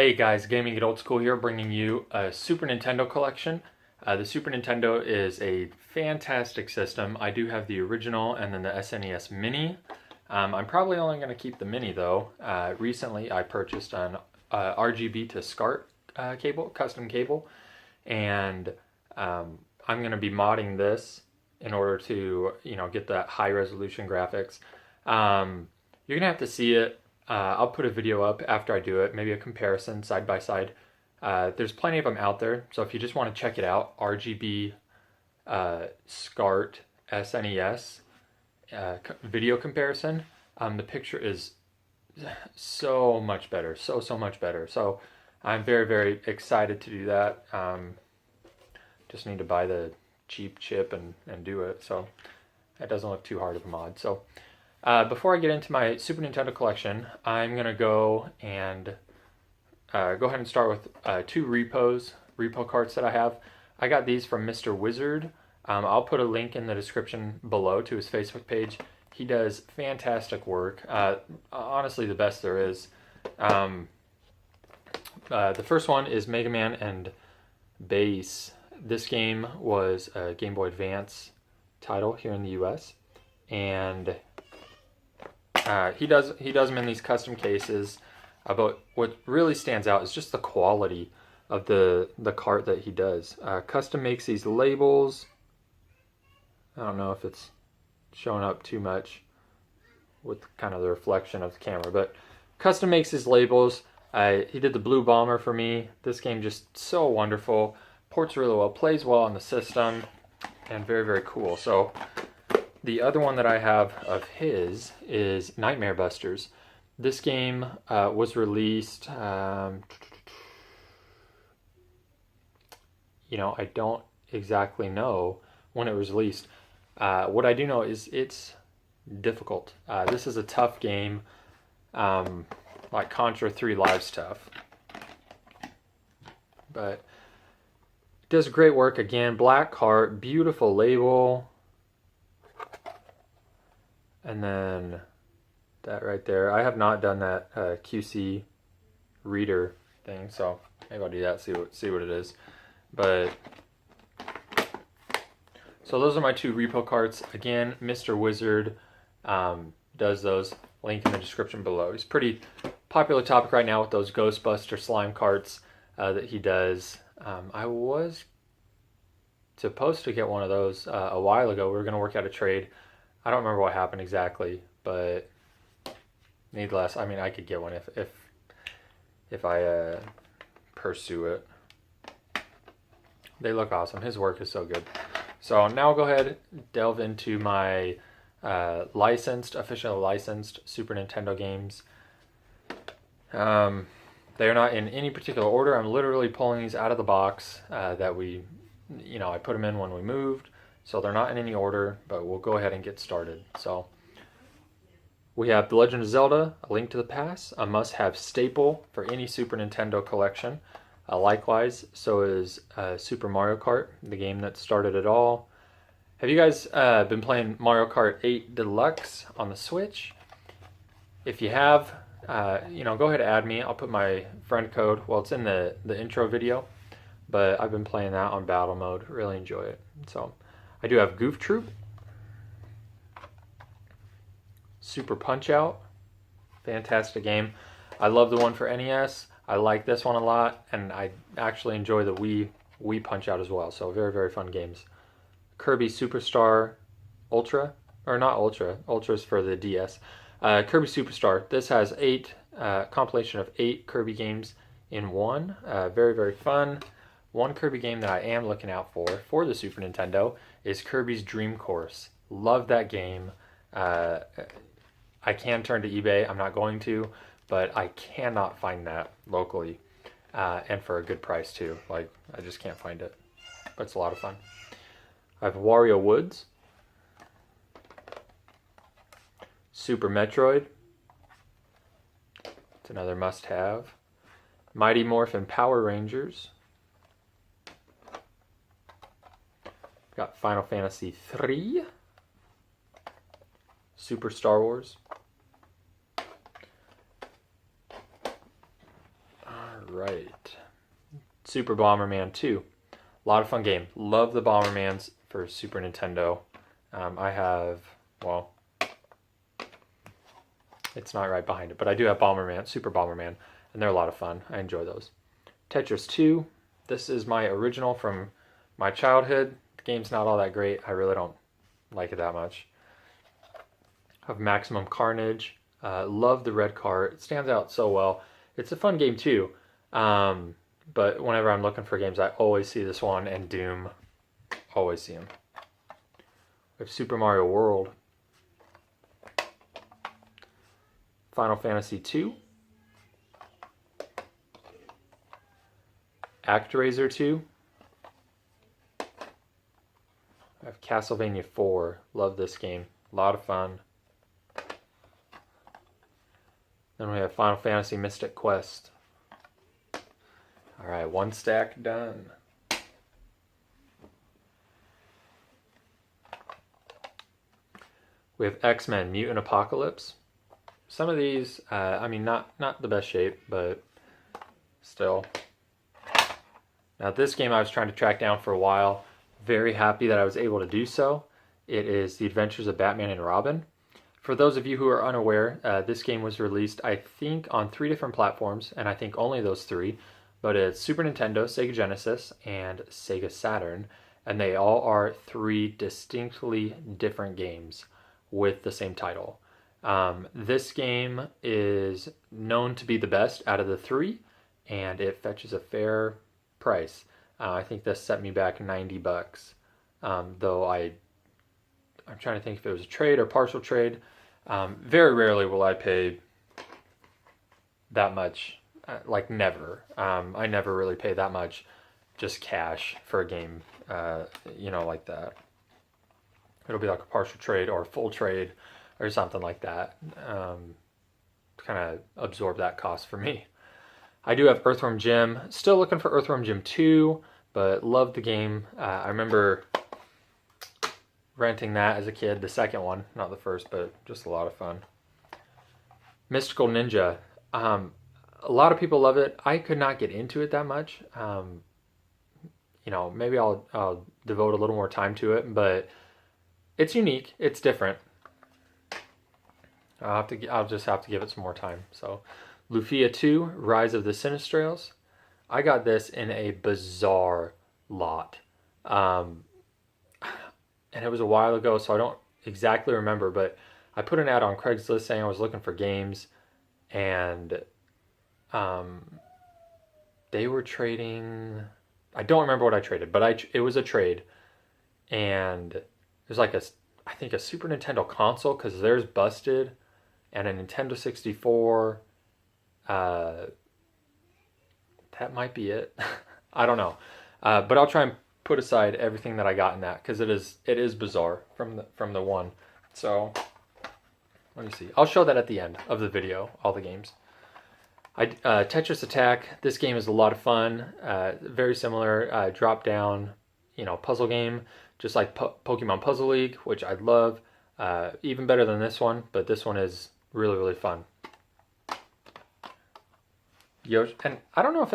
Hey guys, GamingItOldSchool here, bringing you a Super Nintendo collection. The Super Nintendo is a fantastic system. I do have the original and then the SNES Mini. I'm probably only going to keep the Mini though. Recently I purchased an RGB to SCART cable, custom cable, and I'm going to be modding this in order to, get that high resolution graphics. You're going to have to see it. I'll put a video up after I do it, maybe a comparison side by side. There's plenty of them out there, so if you just want to check it out, RGB SCART SNES video comparison, the picture is so much better, so much better. So I'm very excited to do that. Just need to buy the cheap chip and do it, so that doesn't look too hard of a mod. So before I get into my Super Nintendo collection, I'm going to go and go ahead and start with two repo carts that I have. I got these from Mr. Wizard. I'll put a link in the description below to his Facebook page. He does fantastic work. Honestly, the best there is. The first one is Mega Man and Bass. This game was a Game Boy Advance title here in the US, and he does them in these custom cases. But what really stands out is just the quality of the cart that he does. Custom makes these labels. I don't know if it's showing up too much with kind of the reflection of the camera, but custom makes his labels. He did the Blue Bomber for me. This game just so wonderful. Ports really well, plays well on the system, and very cool. So the other one that I have of his is Nightmare Busters. This game was released, I don't exactly know when it was released. What I do know is it's difficult. This is a tough game, like Contra 3 Live's tough. But it does great work. Again, black cart, beautiful label. And then that right there. I have not done that QC reader thing, so maybe I'll do that, see what it is. But so those are my two repo carts. Again, Mr. Wizard does those. Link in the description below. He's pretty popular topic right now with those Ghostbuster slime carts that he does. I was supposed to get one of those a while ago. We were going to work out a trade. I don't remember what happened exactly, but needless, I mean, I could get one if I pursue it. They look awesome. His work is so good. So now I'll go ahead and delve into my officially licensed Super Nintendo games. They are not in any particular order. I'm literally pulling these out of the box that we, I put them in when we moved. So they're not in any order, but we'll go ahead and get started. So we have The Legend of Zelda, A Link to the Past, a must-have staple for any Super Nintendo collection. Likewise, so is Super Mario Kart, the game that started it all. Have you guys been playing Mario Kart 8 Deluxe on the Switch? If you have, go ahead and add me. I'll put my friend code. Well, it's in the intro video, but I've been playing that on battle mode. Really enjoy it. So I do have Goof Troop, Super Punch-Out, fantastic game. I love the one for NES. I like this one a lot, and I actually enjoy the Wii Punch-Out as well. So very fun games. Kirby Superstar Ultra, or not Ultra. Ultra's for the DS. Kirby Superstar. This has compilation of 8 Kirby games in one. Very fun. One Kirby game that I am looking out for the Super Nintendo is Kirby's Dream Course. Love that game. I can turn to eBay. I'm not going to, but I cannot find that locally, and for a good price too. Like, I just can't find it, but it's a lot of fun. I have Wario Woods, Super Metroid. It's another must-have. Mighty Morphin Power Rangers. Got Final Fantasy III, Super Star Wars. right. Super Bomberman 2. A lot of fun game. Love the Bombermans for Super Nintendo. I have, well, it's not right behind it, but I do have Bomberman, Super Bomberman, and they're a lot of fun. I enjoy those. Tetris 2. This is my original from my childhood. The game's not all that great. I really don't like it that much. I have Maximum Carnage. Love the red car. It stands out so well. It's a fun game too. But whenever I'm looking for games, I always see this one, and Doom. Always see them. We have Super Mario World. Final Fantasy 2. ActRaiser 2. I have Castlevania 4. Love this game. A lot of fun. Then we have Final Fantasy Mystic Quest. Alright, one stack done. We have X-Men Mutant Apocalypse. Some of these, I mean, not the best shape, but still. Now this game I was trying to track down for a while. Very happy that I was able to do so. It is The Adventures of Batman and Robin. For those of you who are unaware, this game was released, I think, on 3 different platforms, and I think only those 3. But it's Super Nintendo, Sega Genesis, and Sega Saturn. And they all are 3 distinctly different games with the same title. This game is known to be the best out of the 3, and it fetches a fair price. I think this set me back $90, though I'm trying to think if it was a trade or partial trade. Very rarely will I pay that much, like never. I never really pay that much just cash for a game, like that. It'll be like a partial trade or a full trade or something like that, to kind of absorb that cost for me. I do have Earthworm Jim. Still looking for Earthworm Jim 2, but love the game. I remember renting that as a kid, the second one, not the first, but just a lot of fun. Mystical Ninja. A lot of people love it. I could not get into it that much. Maybe I'll devote a little more time to it, but it's unique. It's different. I'll just have to give it some more time. So, Lufia 2, Rise of the Sinistrals. I got this in a bizarre lot. And it was a while ago, so I don't exactly remember, but I put an ad on Craigslist saying I was looking for games, and they were trading. I don't remember what I traded, but it was a trade, and it was like I think a Super Nintendo console, because theirs busted, and a Nintendo 64. That might be it. I don't know, but I'll try and put aside everything that I got in that, because it is bizarre from the one. So let me see. I'll show that at the end of the video, all the games. Tetris Attack. This game is a lot of fun. Very similar drop down, puzzle game, just like Pokemon Puzzle League, which I love. Even better than this one, but this one is really, really fun. And I don't know if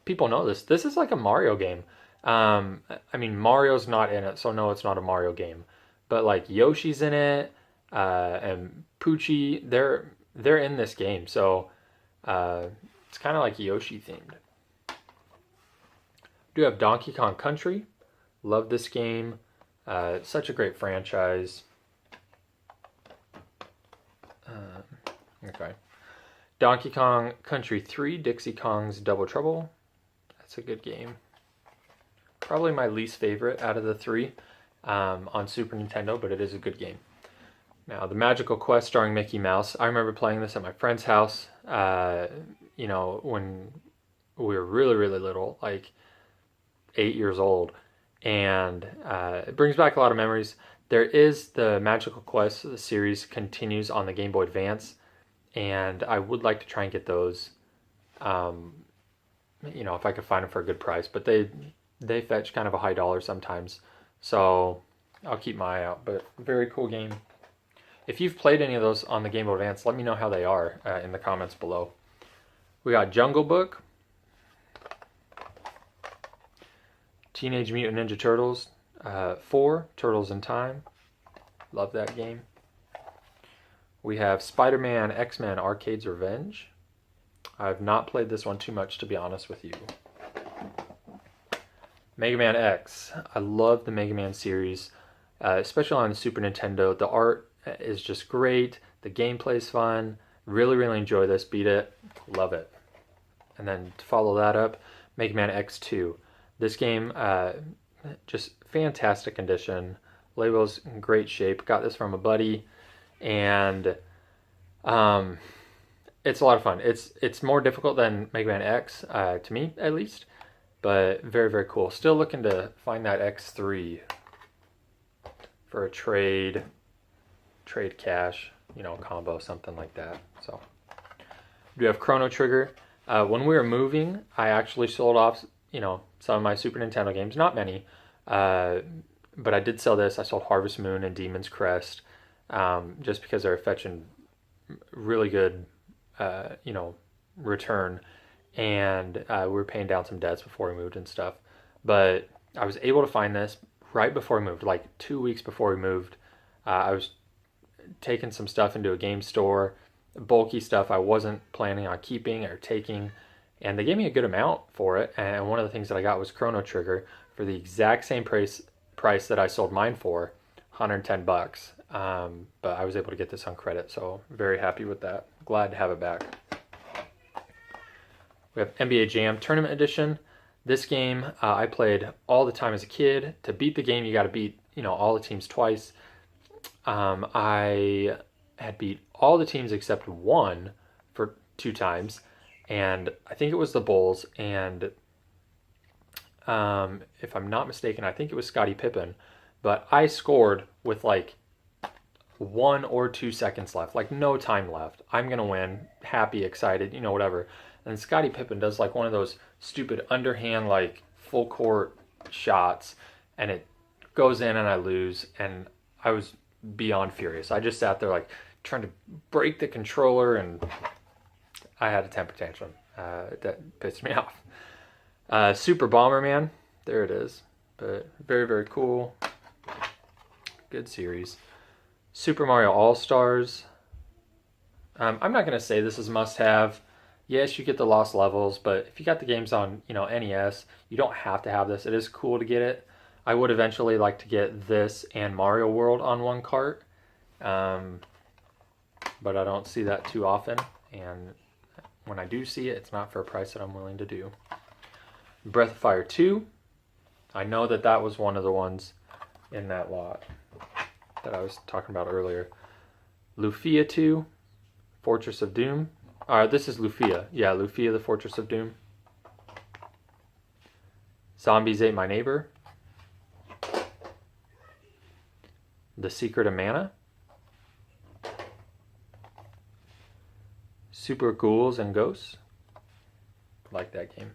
people know this. This is like a Mario game. Mario's not in it, so no, it's not a Mario game. But like Yoshi's in it, and Poochie, they're in this game. So it's kind of like Yoshi themed. Do have Donkey Kong Country. Love this game. It's such a great franchise. Okay. Donkey Kong Country 3, Dixie Kong's Double Trouble. That's a good game. Probably my least favorite out of the 3 on Super Nintendo, but it is a good game. Now, The Magical Quest starring Mickey Mouse. I remember playing this at my friend's house, when we were really, really little, like 8 years old. And it brings back a lot of memories. There is the Magical Quest, the series continues on the Game Boy Advance, and I would like to try and get those, if I could find them for a good price. But they fetch kind of a high dollar sometimes, so I'll keep my eye out. But very cool game. If you've played any of those on the Game Boy Advance, let me know how they are in the comments below. We got Jungle Book. Teenage Mutant Ninja Turtles 4, Turtles in Time. Love that game. We have Spider-Man X-Men Arcade's Revenge. I've not played this one too much, to be honest with you. Mega Man X. I love the Mega Man series, especially on the Super Nintendo. The art is just great. The gameplay is fun. Really, really enjoy this. Beat it. Love it. And then to follow that up, Mega Man X2. This game, just fantastic condition. Label's in great shape. Got this from a buddy, and it's a lot of fun. It's more difficult than Mega Man X, to me at least, but very, very cool. Still looking to find that X3 for a trade cash, combo, something like that. So we have Chrono Trigger. When we were moving, I actually sold off, some of my Super Nintendo games. Not many, but I did sell this. I sold Harvest Moon and Demon's Crest, just because they're fetching really good, return. And we were paying down some debts before we moved and stuff. But I was able to find this right before we moved, like 2 weeks before we moved. I was taking some stuff into a game store, bulky stuff I wasn't planning on keeping or taking, and they gave me a good amount for it. And one of the things that I got was Chrono Trigger for the exact same price that I sold mine for, $110. But I was able to get this on credit, so very happy with that. Glad to have it back. We have NBA Jam Tournament Edition. This game I played all the time as a kid. To beat the game, you got to beat all the teams twice. I had beat all the teams except one for 2 times, and I think it was the Bulls. And if I'm not mistaken, I think it was Scottie Pippen. But I scored with like 1 or 2 seconds left, like no time left. I'm gonna win, happy, excited, whatever. And Scottie Pippen does like one of those stupid underhand, like full court shots, and it goes in and I lose. And I was beyond furious. I just sat there like trying to break the controller, and I had a temper tantrum. That pissed me off. Super Bomberman, there it is. But very, very cool. Good series. Super Mario All-Stars. I'm not going to say this is must-have. Yes, you get the lost levels, but if you got the games on, NES, you don't have to have this. It is cool to get it. I would eventually like to get this and Mario World on one cart, but I don't see that too often. And when I do see it, it's not for a price that I'm willing to do. Breath of Fire 2. I know that was one of the ones in that lot that I was talking about earlier. Lufia 2, Fortress of Doom. This is Lufia. Yeah, Lufia, the Fortress of Doom. Zombies Ate My Neighbor. The Secret of Mana. Super Ghouls and Ghosts. Like that game.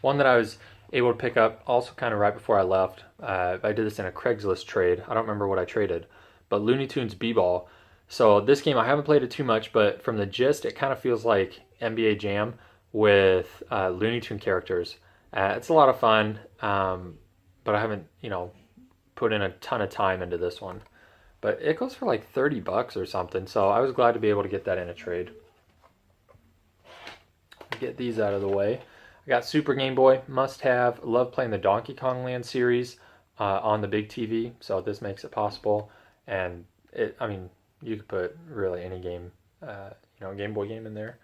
One that I was able to pick up also kind of right before I left. I did this in a Craigslist trade. I don't remember what I traded, but Looney Tunes B-Ball. So this game, I haven't played it too much, but from the gist, it kind of feels like NBA Jam with Looney Tune characters. It's a lot of fun, but I haven't, put in a ton of time into this one. But it goes for like $30 or something, so I was glad to be able to get that in a trade. Get these out of the way. I got Super Game Boy, must have. Love playing the Donkey Kong Land series on the big TV, so this makes it possible. And you could put really any game, Game Boy game in there.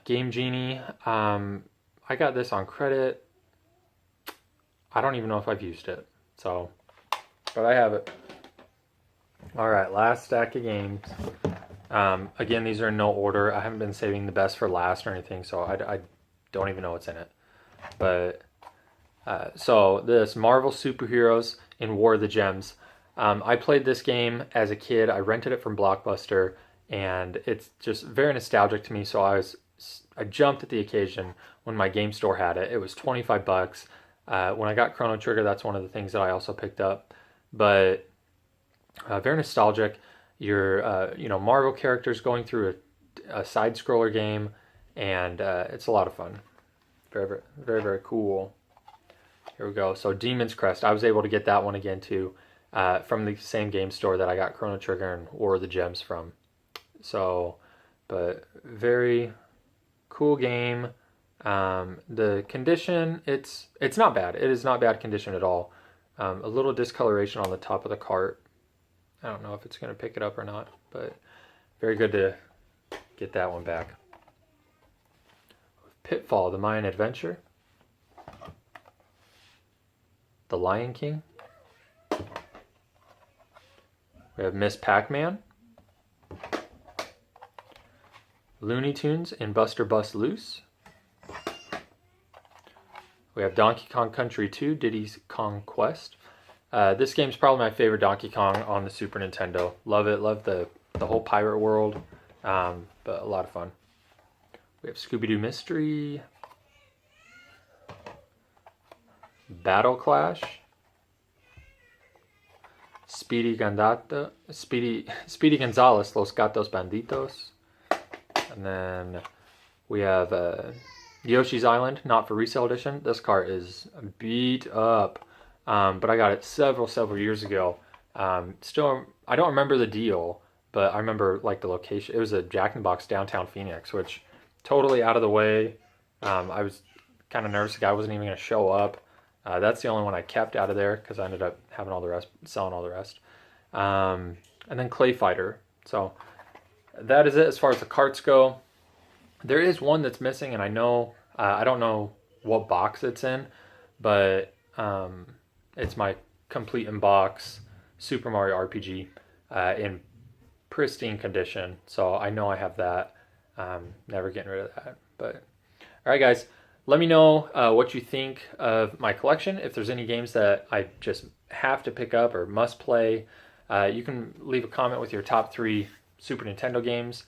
Game Genie. I got this on credit. I don't even know if I've used it, but I have it. All right, last stack of games. Again, these are in no order. I haven't been saving the best for last or anything, so I don't even know what's in it. But so this Marvel Superheroes in War of the Gems. I played this game as a kid. I rented it from Blockbuster, and it's just very nostalgic to me. So I jumped at the occasion when my game store had it. It was $25. When I got Chrono Trigger, that's one of the things that I also picked up. But very nostalgic. Your Marvel characters going through a side scroller game, and it's a lot of fun. very cool. Here we go. So Demon's Crest. I was able to get that one again too, from the same game store that I got Chrono Trigger and War of the Gems from. So, but very cool game. The condition, it's not bad. It is not bad condition at all. A little discoloration on the top of the cart. I don't know if it's going to pick it up or not, but very good to get that one back. Pitfall, The Mayan Adventure. The Lion King. We have Miss Pac-Man. Looney Tunes and Buster Bust Loose. We have Donkey Kong Country 2, Diddy's Kong Quest. This game's probably my favorite Donkey Kong on the Super Nintendo. Love it, love the whole pirate world, but a lot of fun. We have Scooby-Doo Mystery. Battle Clash. Speedy Gonzales, Los Gatos Banditos. And then we have Yoshi's Island, not for resale edition. This cart is beat up, but I got it several years ago. Still, I don't remember the deal, but I remember like the location. It was a Jack in the Box downtown Phoenix, which totally out of the way. I was kind of nervous the guy wasn't even going to show up. That's the only one I kept out of there because I ended up having all the rest, selling all the rest. And then Clay Fighter. So that is it as far as the carts go. There is one that's missing, and I know I don't know what box it's in, but it's my complete in box Super Mario RPG in pristine condition. So I know I have that. Never getting rid of that. But all right, guys. Let me know what you think of my collection. If there's any games that I just have to pick up or must play, you can leave a comment with your top 3 Super Nintendo games.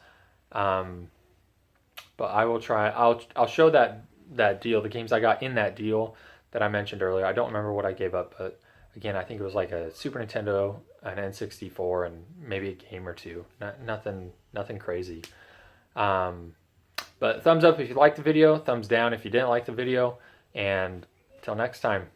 But I will try. I'll show that deal, the games I got in that deal that I mentioned earlier. I don't remember what I gave up, but again, I think it was like a Super Nintendo, an N64, and maybe a game or two. Nothing crazy. But thumbs up if you liked the video, thumbs down if you didn't like the video, and until next time.